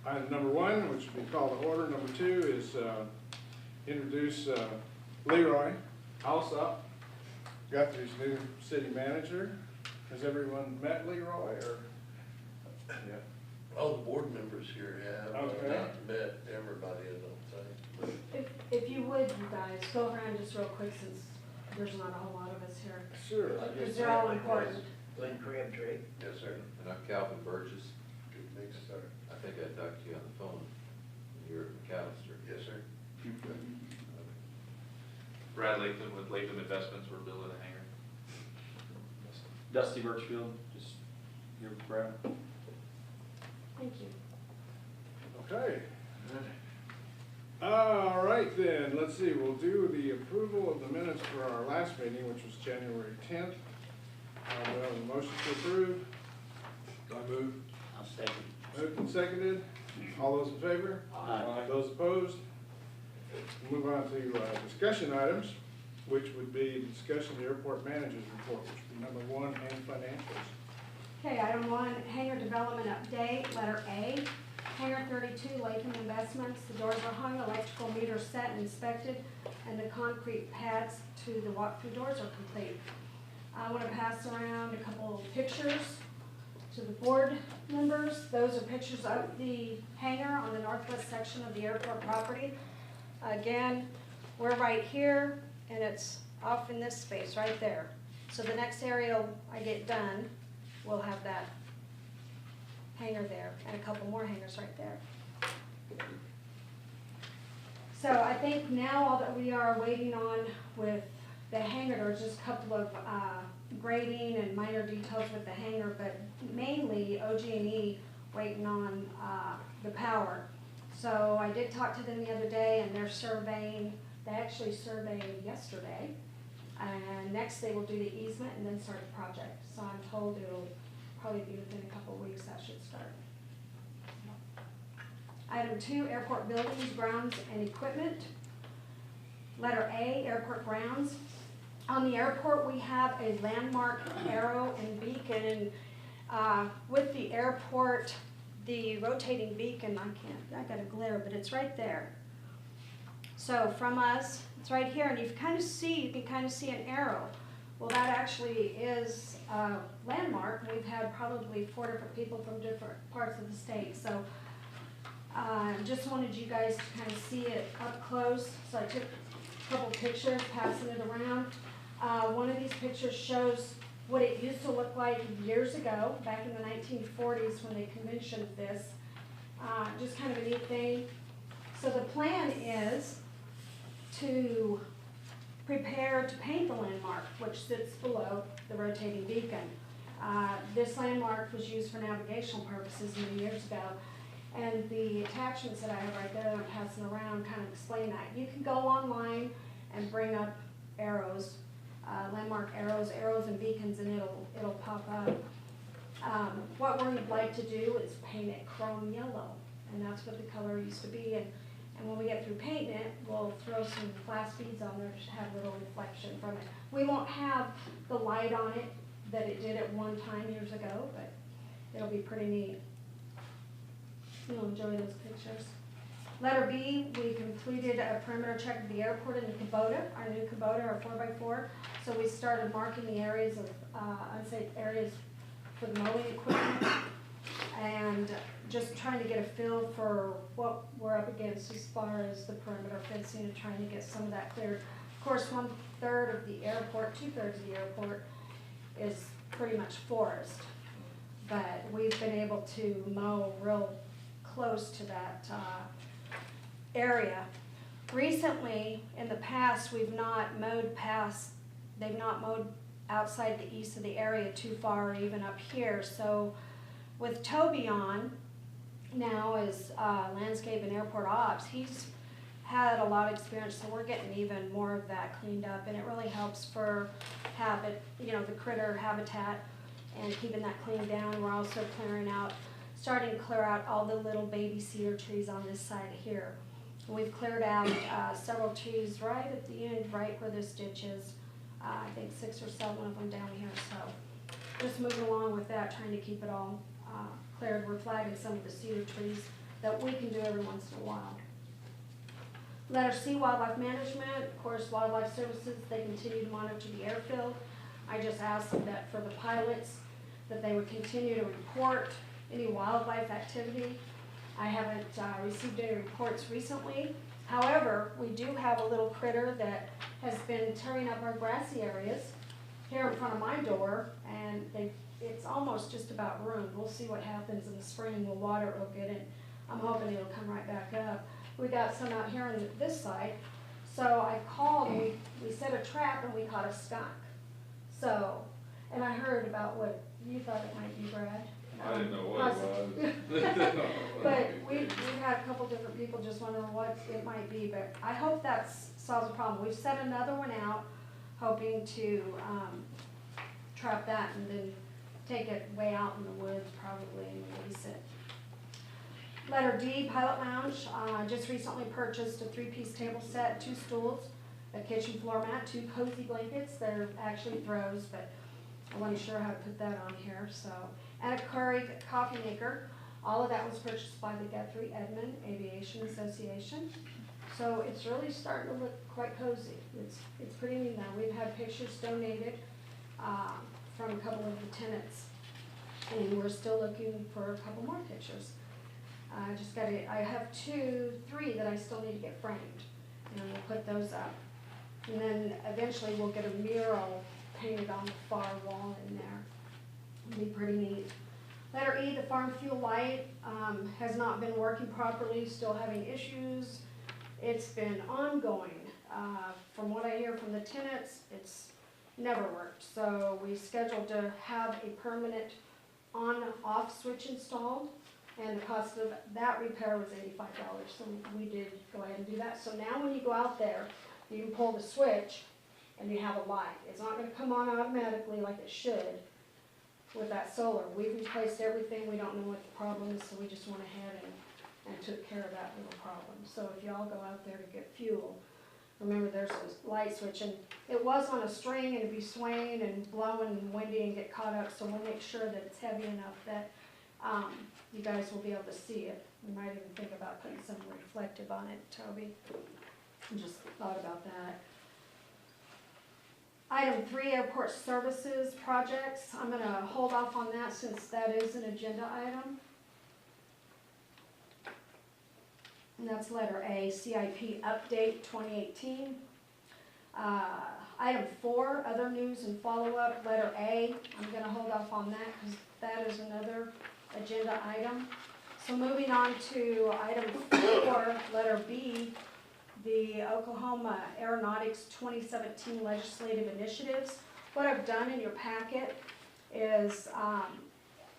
Item number 1, which will be called to order. Number 2 is introduce Leroy Alsop, Guthrie's new city manager. Has everyone met Leroy, or? Yeah. All the board members here have, Okay. not met everybody, I don't think. If you would, you guys, go around just real quick since there's not a whole lot of us here. Sure. Because they're all important. Glenn Crabtree. Yes, sir. And I'm Calvin Burgess. Good mix, sir. I think I talked to you on the phone. You're at McAllister. Yes, sir. Brad Latham with Latham Investments, we're building a hangar. Dusty Birchfield, just here with Brad. Thank you. Okay. All right then, let's see, we'll do the approval of the minutes for our last meeting, which was January 10th. We have a motion to approve. I move. I'll second. Moved and seconded. All those in favor? Aye. Those opposed? Move on to discussion items, which would be discussion of the airport manager's report, which would be number 1, and financials. Okay, item 1, hangar development update, letter A. Hangar 32, Latham Investments. The doors are hung, electrical meters set and inspected, and the concrete pads to the walk-through doors are complete. I want to pass around a couple of pictures to the board members. Those are pictures of the hangar on the northwest section of the airport property. Again, we're right here, and it's off in this space right there. So the next area I get done, we'll have that hangar there and a couple more hangars right there. So I think now all that we are waiting on with the hangar, there's just a couple of grading and minor details with the hangar, but mainly OG&E waiting on the power. So I did talk to them the other day, and they're surveying. They actually surveyed yesterday, and next they will do the easement and then start the project. So I'm told it'll probably be within a couple of weeks that should start. Item 2, airport buildings, grounds, and equipment. Letter A, airport grounds. On the airport, we have a landmark arrow and beacon, and with the airport, the rotating beacon, I got a glare, but it's right there. So from us, it's right here, and you can kind of see an arrow. Well, that actually is a landmark. We've had probably 4 different people from different parts of the state. So just wanted you guys to kind of see it up close. So I took a couple pictures, passing it around. One of these pictures shows what it used to look like years ago, back in the 1940s when they commissioned this. Just kind of a neat thing. So the plan is to prepare to paint the landmark, which sits below the rotating beacon. This landmark was used for navigational purposes many years ago, and the attachments that I have right there that I'm passing around kind of explain that. You can go online and bring up arrows, landmark arrows and beacons, and it'll pop up. What we'd like to do is paint it chrome yellow, and that's what the color used to be. And when we get through painting it, we'll throw some glass beads on there to have a little reflection from it. We won't have the light on it that it did at one time years ago, but it'll be pretty neat. You'll enjoy those pictures. Letter B, we completed a perimeter check of the airport in the Kubota, our new Kubota, our 4x4. So we started marking the areas of unsafe areas for the mowing equipment, and just trying to get a feel for what we're up against as far as the perimeter fencing and trying to get some of that cleared. Of course, 1/3 of the airport, 2/3 of the airport is pretty much forest, but we've been able to mow real close to that area. Recently, in the past, we've not mowed past, they've not mowed outside the east of the area too far, or even up here. So with Toby on now as landscape and airport ops, he's had a lot of experience, so we're getting even more of that cleaned up, and it really helps for the critter habitat and keeping that cleaned down. We're also starting to clear out all the little baby cedar trees on this side here. We've cleared out several trees right at the end, right where this ditch is. I think 6 or 7 of them down here. So just moving along with that, trying to keep it all cleared. We're flagging some of the cedar trees that we can do every once in a while. Letter C, wildlife management. Of course, wildlife services, they continue to monitor the airfield. I just asked that for the pilots, that they would continue to report any wildlife activity. I haven't received any reports recently. However, we do have a little critter that has been tearing up our grassy areas here in front of my door, and it's almost just about ruined. We'll see what happens in the spring. We'll water it real good, and I'm hoping it'll come right back up. We got some out here on this side, so I called and we set a trap and we caught a skunk. So, and I heard about what you thought it might be, Brad. I didn't know what it was. But we've had a couple different people just wondering what it might be, but I hope that solves the problem. We've set another one out, hoping to trap that and then take it way out in the woods probably and release it. Letter D, pilot lounge. Just recently purchased a 3-piece table set, 2 stools, a kitchen floor mat, 2 cozy blankets. They're actually throws, but I wasn't sure how to put that on here, so. And a Keurig coffee maker. All of that was purchased by the Guthrie Edmond Aviation Association. So it's really starting to look quite cozy. It's pretty neat now. We've had pictures donated from a couple of the tenants, and we're still looking for a couple more pictures. I have 3 that I still need to get framed, and we'll put those up. And then eventually we'll get a mural painted on the far wall in there. It'll be pretty neat. Letter E, the farm fuel light has not been working properly, still having issues. It's been ongoing. From what I hear from the tenants, it's never worked. So we scheduled to have a permanent on-off switch installed, and the cost of that repair was $85. So we did go ahead and do that. So now when you go out there, you can pull the switch and you have a light. It's not going to come on automatically like it should with that solar. We've replaced everything. We don't know what the problem is, so we just went ahead and took care of that little problem. So if y'all go out there to get fuel, remember there's a light switch, and it was on a string and it'd be swaying and blowing and windy and get caught up, so we'll make sure that it's heavy enough that you guys will be able to see it. We might even think about putting some reflective on it, Toby. I just thought about that. Item 3, airport services projects. I'm going to hold off on that since that is an agenda item. And that's letter A, CIP update 2018. Item 4, other news and follow-up, letter A. I'm going to hold off on that because that is another agenda item. So moving on to item 4, letter B, the Oklahoma Aeronautics 2017 legislative initiatives. What I've done in your packet is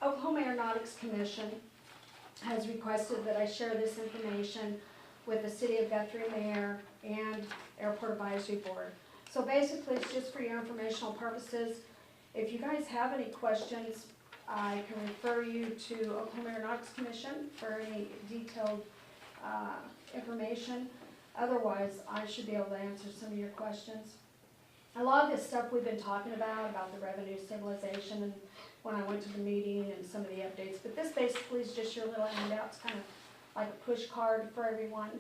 Oklahoma Aeronautics Commission has requested that I share this information with the City of Guthrie Mayor and Airport Advisory Board. So basically it's just for your informational purposes. If you guys have any questions, I can refer you to Oklahoma Aeronautics Commission for any detailed information. Otherwise, I should be able to answer some of your questions. A lot of this stuff we've been talking about the revenue stabilization, and when I went to the meeting and some of the updates, but this basically is just your little handout. It's kind of like a push card for everyone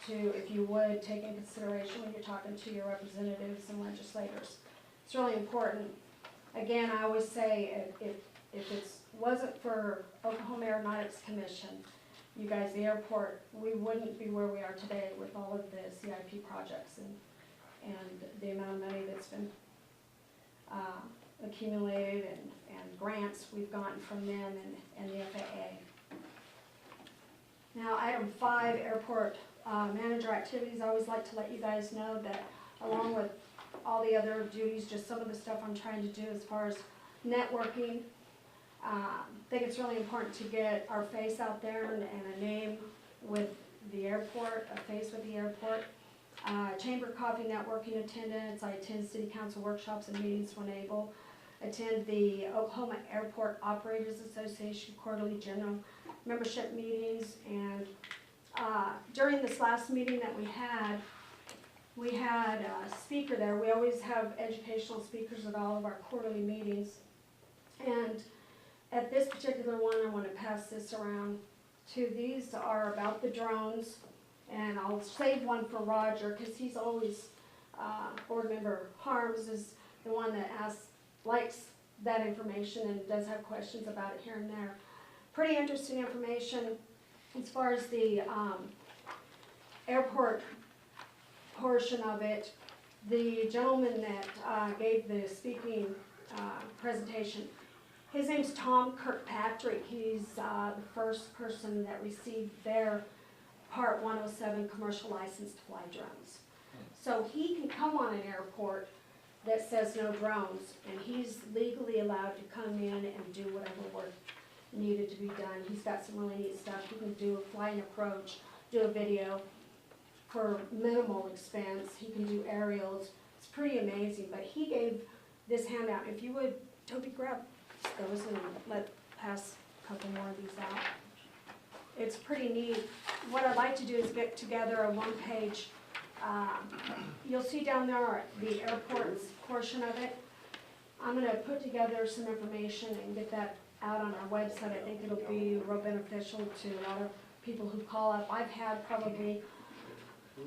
to, if you would, take in consideration when you're talking to your representatives and legislators. It's really important. Again, I always say if it wasn't for Oklahoma Aeronautics Commission, you guys, the airport, we wouldn't be where we are today with all of the CIP projects and the amount of money that's been accumulated and grants we've gotten from them and the FAA. Now, item 5, airport manager activities. I always like to let you guys know that along with all the other duties, just some of the stuff I'm trying to do as far as networking. I think it's really important to get our face out there and a name with the airport, a face with the airport. Chamber coffee networking attendance. I attend city council workshops and meetings when able. Attend the Oklahoma Airport Operators Association quarterly general membership meetings. And during this last meeting that we had a speaker there. We always have educational speakers at all of our quarterly meetings. And at this particular one, I want to pass this around two. These are about the drones, and I'll save one for Roger, because he's always, Board Member Harms is the one that likes that information and does have questions about it here and there. Pretty interesting information as far as the airport portion of it. The gentleman that gave the speaking presentation, his name's Tom Kirkpatrick. He's the first person that received their Part 107 commercial license to fly drones. So he can come on an airport that says no drones, and he's legally allowed to come in and do whatever work needed to be done. He's got some really neat stuff. He can do a flying approach, do a video for minimal expense. He can do aerials. It's pretty amazing. But he gave this handout. If you would, Toby, grab those and let pass a couple more of these out. It's pretty neat. What I'd like to do is get together a one-page, you'll see down there the airport's portion of it. I'm going to put together some information and get that out on our website. I think it'll be real beneficial to a lot of people who call up. I've had probably,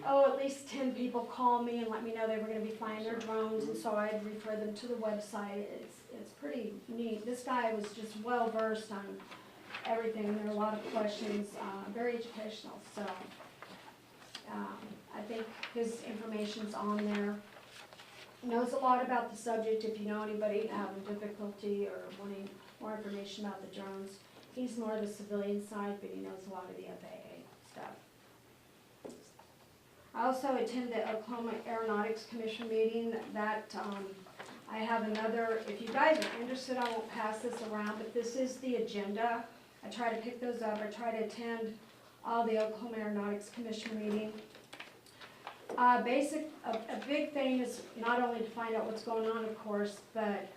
at least 10 people call me and let me know they were going to be flying their drones, and so I'd refer them to the website. It's pretty neat. This guy was just well versed on everything. There are a lot of questions, very educational. So I think his information's on there. Knows a lot about the subject. If you know anybody having difficulty or wanting more information about the drones, he's more the civilian side, but he knows a lot of the FAA stuff. I also attend the Oklahoma Aeronautics Commission meeting. That I have another. If you guys are interested, I won't pass this around, but this is the agenda. I try to pick those up. I try to attend all the Oklahoma Aeronautics Commission meeting. A big thing is not only to find out what's going on, of course, but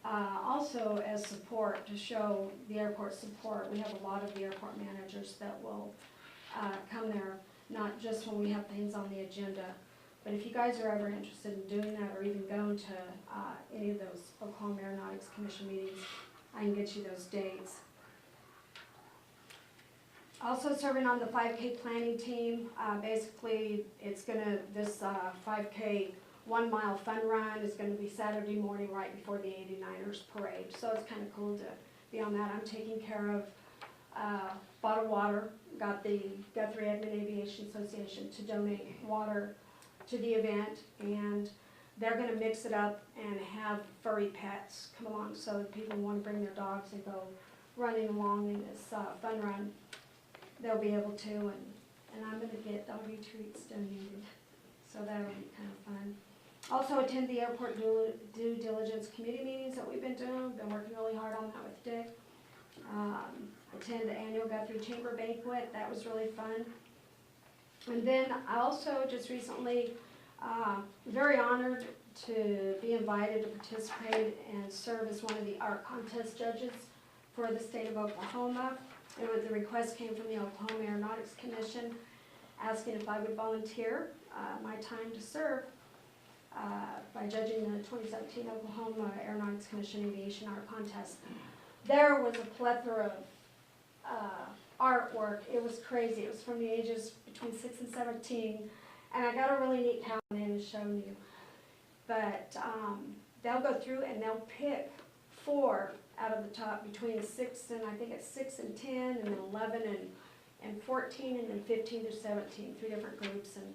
also as support, to show the airport support. We have a lot of the airport managers that will come there, not just when we have things on the agenda. But if you guys are ever interested in doing that, or even going to any of those Oklahoma Aeronautics Commission meetings, I can get you those dates. Also serving on the 5K planning team. Basically, it's this 5K 1 mile fun run is going to be Saturday morning right before the 89ers parade. So it's kind of cool to be on that. I'm taking care of bottled water. Got the Guthrie Edmond Aviation Association to donate water to the event, and they're going to mix it up and have furry pets come along, so if people want to bring their dogs and go running along in this fun run, they'll be able to, and I'm going to get doggy treats donated, so that'll be kind of fun. Also attend the airport due diligence committee meetings that we've been doing. Been working really hard on that with Dick. Attend the annual Guthrie Chamber banquet. That was really fun. And then I also just recently very honored to be invited to participate and serve as one of the art contest judges for the state of Oklahoma. The request came from the Oklahoma Aeronautics Commission asking if I would volunteer my time to serve by judging the 2017 Oklahoma Aeronautics Commission Aviation Art Contest. There was a plethora of artwork. It was crazy. It was from the ages between 6 and 17, and I got a really neat talent in showing you. But they'll go through and they'll pick 4 out of the top between 6 and, I think it's 6 and 10, and then 11 and 14, and then 15 to 17, 3 different groups, and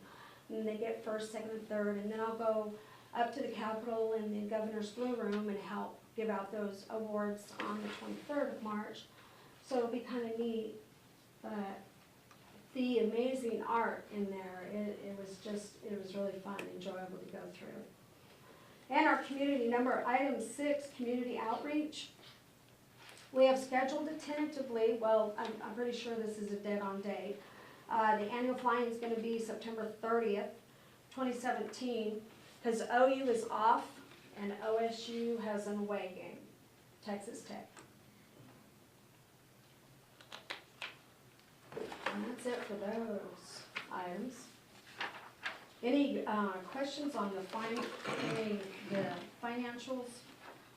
then they get first, second, and third, and then I'll go up to the Capitol in the Governor's Blue Room and help give out those awards on the 23rd of March. So it'll be kind of neat, but the amazing art in there, it was really fun, enjoyable to go through. And our community number, item 6, community outreach. We have scheduled it tentatively, well, I'm pretty sure this is a dead-on date. The annual flying is going to be September 30th, 2017, because OU is off and OSU has an away game, Texas Tech. And that's it for those items. Any questions on the financials?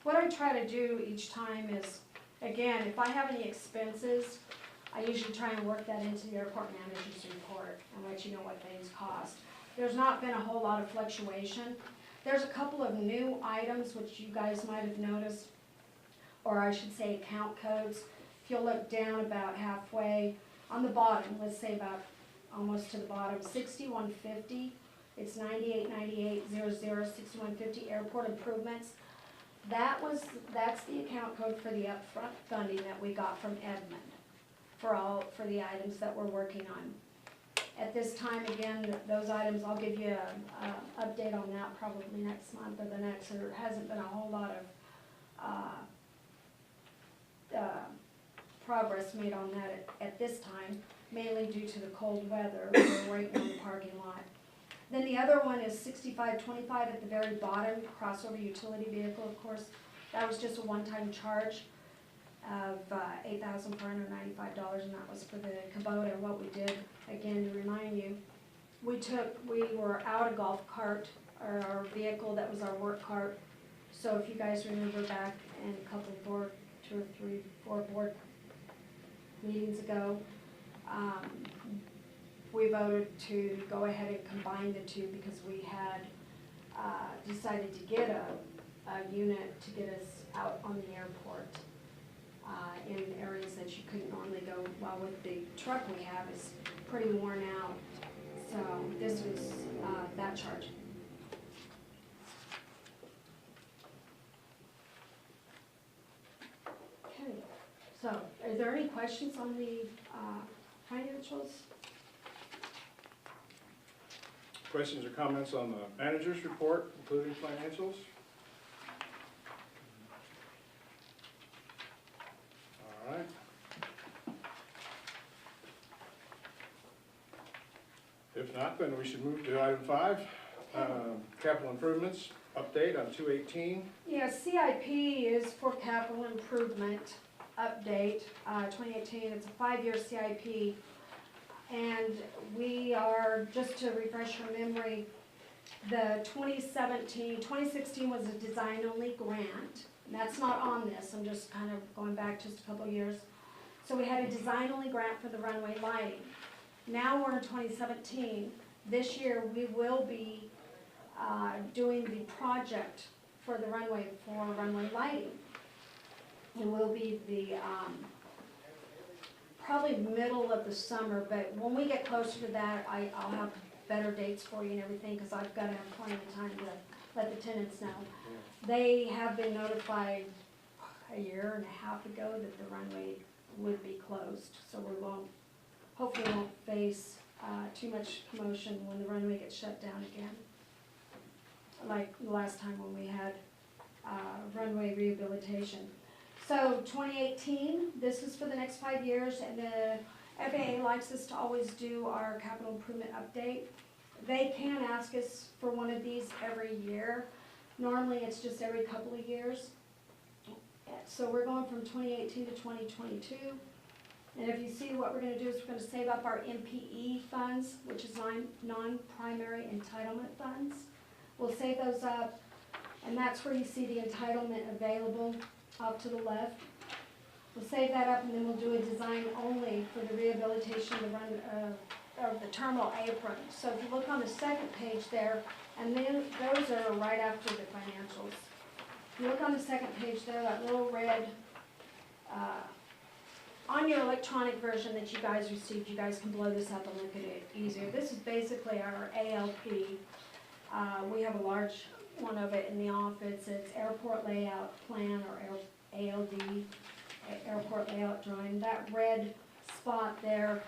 What I try to do each time is, again, if I have any expenses, I usually try and work that into the airport manager's report and let you know what things cost. There's not been a whole lot of fluctuation. There's a couple of new items which you guys might have noticed, or I should say account codes. If you'll look down about halfway on the bottom, let's say about almost to the bottom, 6150, it's 989800 6150 airport improvements. That's the account code for the upfront funding that we got from Edmond for the items that we're working on. At this time, again, those items, I'll give you a update on that probably next month or the next. There hasn't been a whole lot of progress made on that at this time, mainly due to the cold weather. We're waiting on the parking lot. Then the other one is 6525 at the very bottom, crossover utility vehicle, of course. That was just a one-time charge of $8,495, and that was for the Kubota. What we did, again, to remind you, we were out a golf cart, or our vehicle that was our work cart. So if you guys remember back in a couple of 2 or 3, 4 board meetings ago, we voted to go ahead and combine the two because we had decided to get a unit to get us out on the airport in areas that you couldn't normally go, while with the truck we have is pretty worn out. So this was that charge. Okay, so are there any questions on the financials? Questions or comments on the manager's report, including financials? All right. If not, then we should move to item 5, capital improvements, update on 218. Yeah, CIP is for capital improvement update, 2018. It's a 5-year CIP. And we are, just to refresh your memory, the 2016 was a design-only grant. And that's not on this, I'm just kind of going back just a couple of years. So we had a design-only grant for the runway lighting. Now we're in 2017. This year we will be doing the project for the runway for runway lighting. It will be the probably middle of the summer, but when we get closer to that, I'll have better dates for you and everything, because I've got to have plenty of time to let the tenants know. They have been notified a year and a half ago that the runway would be closed, so we hopefully won't face too much commotion when the runway gets shut down again, like the last time when we had runway rehabilitation. So 2018, this is for the next 5 years, and the FAA likes us to always do our capital improvement update. They can ask us for one of these every year. Normally it's just every couple of years. So we're going from 2018 to 2022. And if you see, what we're going to do is we're going to save up our MPE funds, which is non-primary entitlement funds. We'll save those up, and that's where you see the entitlement available off to the left. We'll save that up, and then we'll do a design only for the rehabilitation of the terminal apron. So if you look on the second page there, and then those are right after the financials. If you look on the second page there, that little red, on your electronic version that you guys received, you guys can blow this up and look at it easier. This is basically our ALP. We have a large one of it in the office. It's Airport Layout Plan, or ALD, Airport Layout Drawing. That red spot there,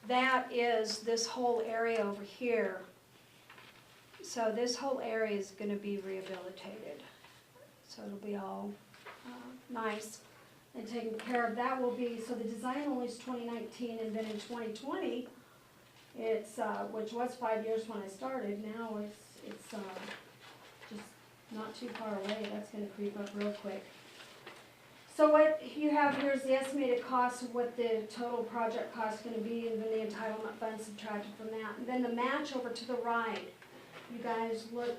that is this whole area over here. So this whole area is going to be rehabilitated. So it'll be all nice and taken care of. That will be, so the design only is 2019, and then in 2020, it's, which was 5 years when I started, now it's just not too far away. That's going to creep up real quick. So what you have here is the estimated cost of what the total project cost is going to be, and then the entitlement fund subtracted from that. And then the match over to the right, you guys look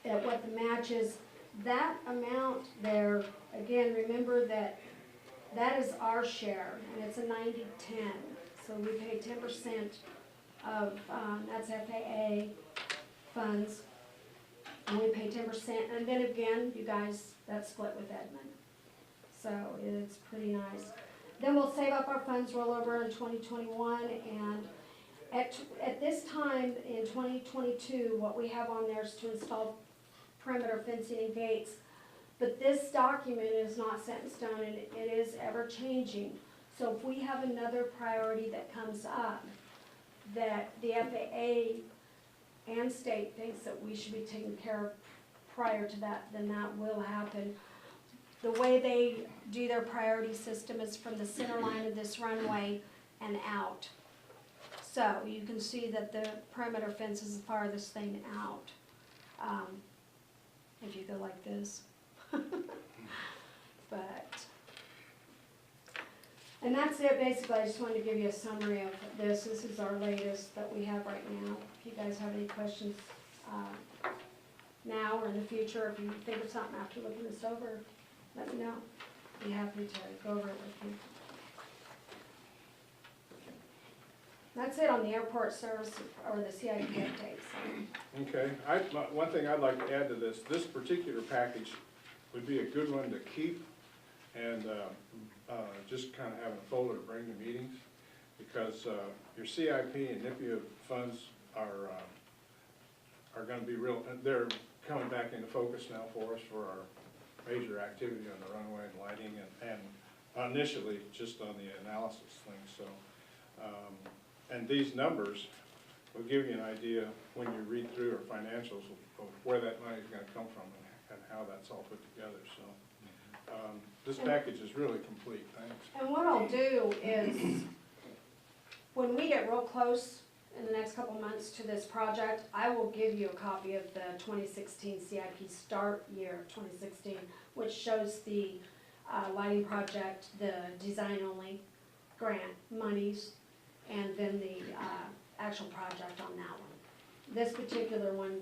at what the match is. That amount there, again, remember that That is our share, and it's a 90-10. So we pay 10% of, that's FAA funds, and we pay 10%. And then again, you guys, that's split with Edmond. So it's pretty nice. Then we'll save up our funds, roll over in 2021, and at this time in 2022, what we have on there is to install perimeter fencing and gates. But this document is not set in stone, and it is ever changing. So if we have another priority that comes up that the FAA and state thinks that we should be taken care of prior to that, then that will happen. The way they do their priority system is from the center line of this runway and out. So you can see that the perimeter fence is the farthest thing out. If you go like this. And that's it basically. I just wanted to give you a summary of this. This is our latest that we have right now. If you guys have any questions now or in the future, if you think of something after looking this over, let me know. I'd be happy to go over it with you. That's it on the airport service or the CIP updates. Okay, one thing I'd like to add to this particular package would be a good one to keep and just kind of have a folder to bring to meetings, because your CIP and NIPIA funds are going to be real, they're coming back into focus now for us for our major activity on the runway and lighting and initially just on the analysis thing. So, and these numbers will give you an idea when you read through our financials of where that money is going to come from and how that's all put together. So this package is really complete. Thanks. And what I'll do is, when we get real close in the next couple months to this project, I will give you a copy of the 2016 CIP start year of 2016, which shows the lighting project, the design only grant monies, and then the actual project on that one. This particular one,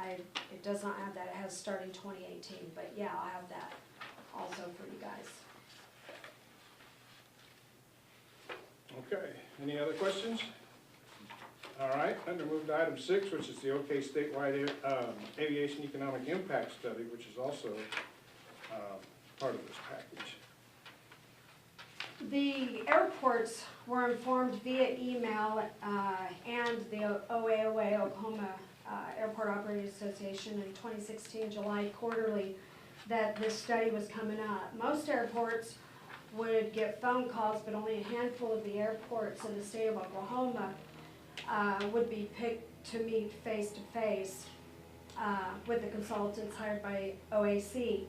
it does not have that. It has starting 2018, but yeah, I'll have that also for you guys. Okay, any other questions? All right, I'm going to move to item 6, which is the OK statewide aviation economic impact study, which is also part of this package. The airports were informed via email and the OAOA, Oklahoma Airport Operating Association, in 2016 July quarterly that this study was coming up. Most airports would get phone calls, but only a handful of the airports in the state of Oklahoma would be picked to meet face-to-face with the consultants hired by OAC.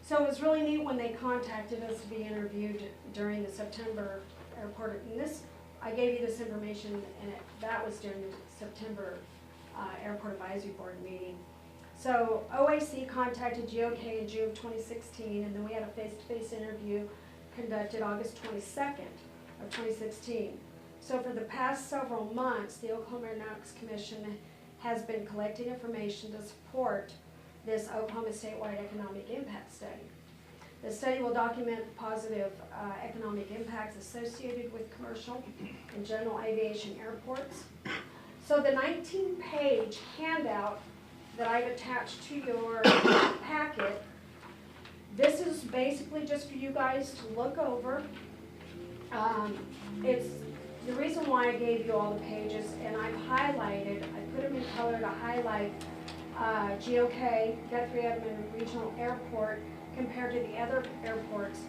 So it was really neat when they contacted us to be interviewed during the September airport. And this, I gave you this information, and that was during the September Airport Advisory Board meeting. So OAC contacted GOK in June of 2016, and then we had a face-to-face interview conducted August 22nd of 2016. So for the past several months, the Oklahoma Aeronautics Commission has been collecting information to support this Oklahoma statewide economic impact study. The study will document positive economic impacts associated with commercial and general aviation airports. So the 19-page handout that I've attached to your packet, this is basically just for you guys to look over. It's the reason why I gave you all the pages, and I've highlighted, I put them in color to highlight GOK, Guthrie Edmond Regional Airport, compared to the other airports.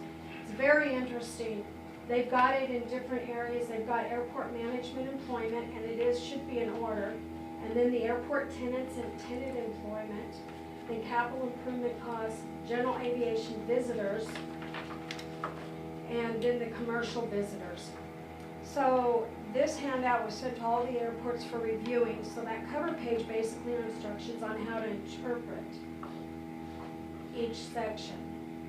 It's very interesting. They've got it in different areas. They've got airport management employment, and it should be in order. And then the airport tenants and tenant employment, then capital improvement costs, general aviation visitors, and then the commercial visitors. So this handout was sent to all the airports for reviewing, so that cover page basically are instructions on how to interpret each section.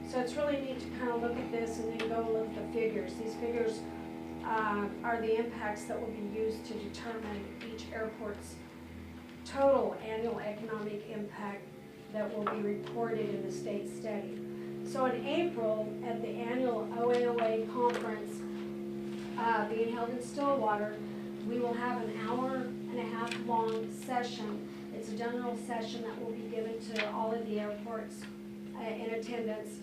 So it's really neat to kind of look at this and then go and look at the figures. These figures are the impacts that will be used to determine each airport's total annual economic impact that will be reported in the state study. So in April, at the annual OAOA conference, being held in Stillwater, we will have an hour-and-a-half long session. It's a general session that will be given to all of the airports in attendance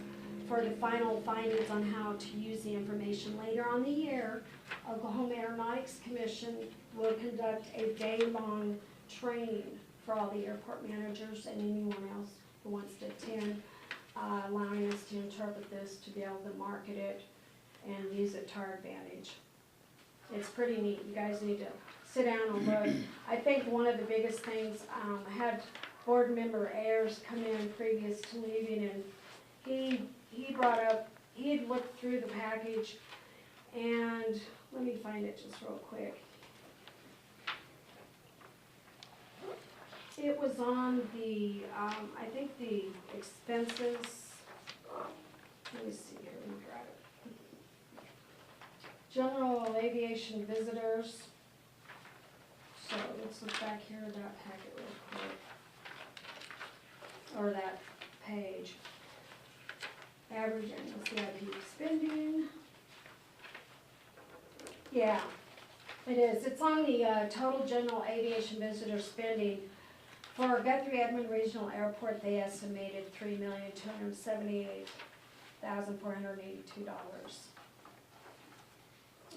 for the final findings on how to use the information. Later on the year, Oklahoma Aeronautics Commission will conduct a day-long training for all the airport managers and anyone else who wants to attend, allowing us to interpret this, to be able to market it and use it to our advantage. It's pretty neat. You guys need to sit down and look. I think one of the biggest things, I had board member Ayers come in previous to leaving, and he brought up, he had looked through the package, and let me find it just real quick. It was on the, I think the expenses, let me see here, let me grab it. General aviation visitors. So let's look back here at that packet real quick. Or that page. Average annual CIP spending. Yeah, it is. It's on the total general aviation visitor spending. For Guthrie Edmond Regional Airport, they estimated $3,278,482.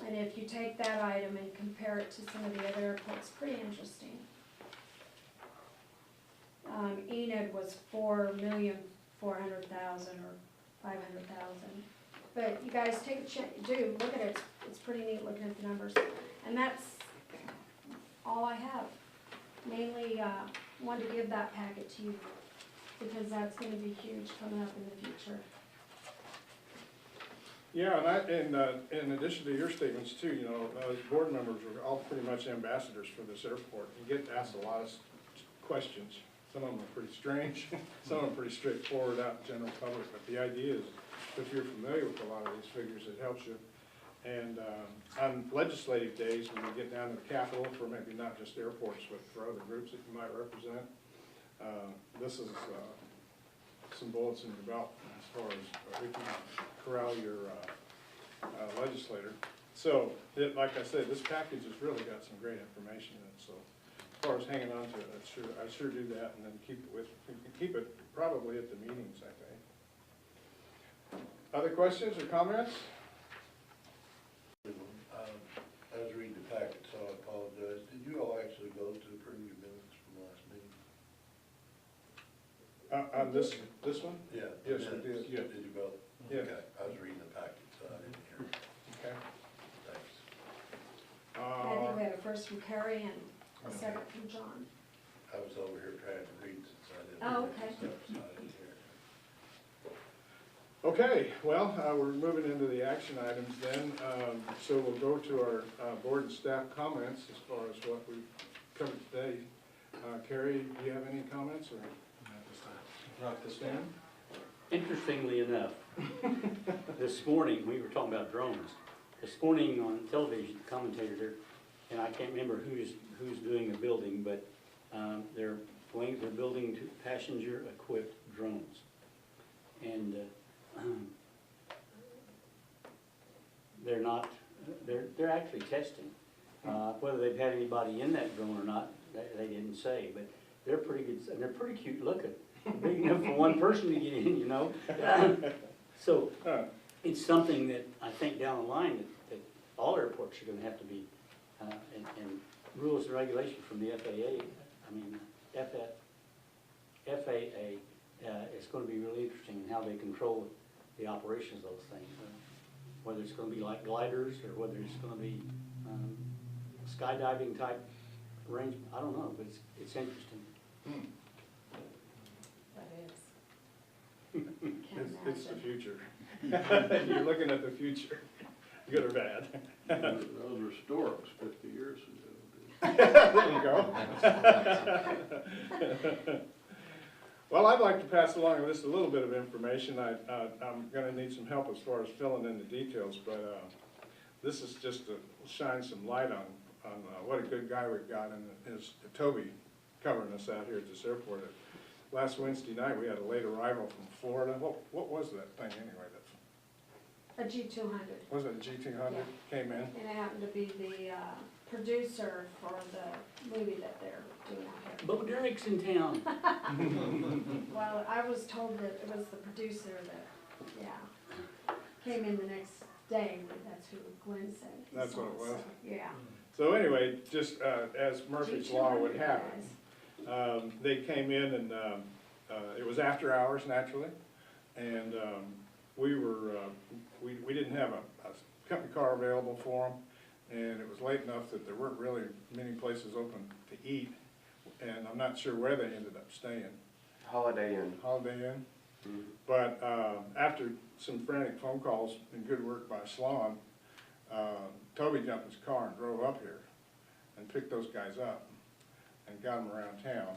And if you take that item and compare it to some of the other airports, pretty interesting. Enid was $4,400,000 or $500,000. But you guys take a chance, do look at it. It's pretty neat looking at the numbers. And that's all I have. Mainly wanted to give that packet to you because that's going to be huge coming up in the future. Yeah, and in addition to your statements too, you know, board members are all pretty much ambassadors for this airport. You get asked a lot of questions. Some of them are pretty strange, some of them are pretty straightforward out in the general public, but the idea is if you're familiar with a lot of these figures, it helps you. And on legislative days, when we get down to the Capitol, for maybe not just airports, but for other groups that you might represent, this is some bullets in your belt as far as we can corral your legislator. So, like I said, this package has really got some great information in it. So, as far as hanging on to it, I sure do that, and then keep it probably at the meetings, I think. Other questions or comments? I was reading the packet, so I apologize. Did you all actually vote to approve your minutes from last meeting? On this one? Yeah. Yes, we did. Yeah. Did you vote? Yeah. Okay, I was reading the packet, so I didn't hear. Okay. Thanks. I think we had a first from Carrie and a second from John. I was over here trying to read since I didn't. Oh, hear okay. stuff, so I didn't hear. Okay, well, we're moving into the action items then. So we'll go to our board and staff comments as far as what we've covered today. Carrie, do you have any comments or? Not this time. Interestingly enough, this morning, we were talking about drones. This morning on television, the commentator there, and I can't remember who's doing the building, but they're building passenger-equipped drones. And they're actually testing. Whether they've had anybody in that drone or not, they didn't say, but they're pretty good, and they're pretty cute looking. Big enough for one person to get in, you know? So, it's something that I think down the line that all airports are gonna have to be, and rules and regulations from the FAA, FAA is gonna be really interesting in how they control the operations of those things. Whether it's gonna be like gliders, or whether it's gonna be skydiving type arrangement, I don't know, but it's interesting. It's the future. You're looking at the future, good or bad. Those were storks 50 years ago. There you go. Well, I'd like to pass along just a little bit of information. I'm gonna need some help as far as filling in the details, but this is just to shine some light on what a good guy we've got in his Toby covering us out here at this airport. last Wednesday night, we had a late arrival from Florida. What was that thing anyway? A G200. Was it a G200 Yeah. came in? And it happened to be the producer for the movie that they're doing out here. Bo Derek's in town. Well, I was told that it was the producer that, yeah, came in the next day, but that's who Glenn said. he That's saw what it was? so, yeah. So anyway, just as Murphy's Law would have G200 it, guys. they came in and it was after hours naturally. And we were, we didn't have a company car available for them. And it was late enough that there weren't really many places open to eat. And I'm not sure where they ended up staying. Holiday Inn. Holiday Inn. But after some frantic phone calls and good work by Sloan, Toby jumped in his car and drove up here and picked those guys up and got them around town,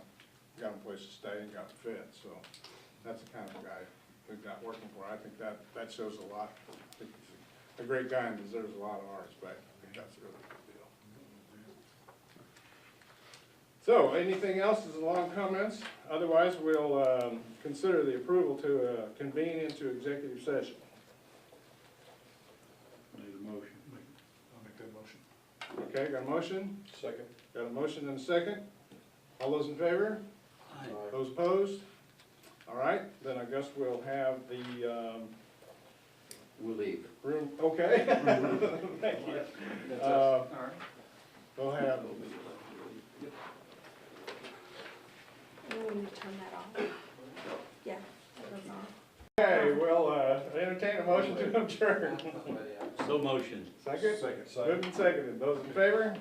got them a place to stay and got them fed. So that's the kind of guy we've got working for. I think that shows a lot. I think he's a great guy and deserves a lot of our respect. I think that's a really good deal. So, anything else as long comments? Otherwise, we'll consider the approval to convene into executive session. Need a motion. I'll make that motion. Okay, got a motion? Second. Got a motion and a second? All those in favor? Aye. Those opposed? All right, then I guess we'll have the We'll leave. room, okay? Thank you. All right. We'll have, And when you turn that off. Yeah, that goes on. okay, we'll entertain a motion to adjourn. So motion. Second? Second. Moved and seconded. Those in favor?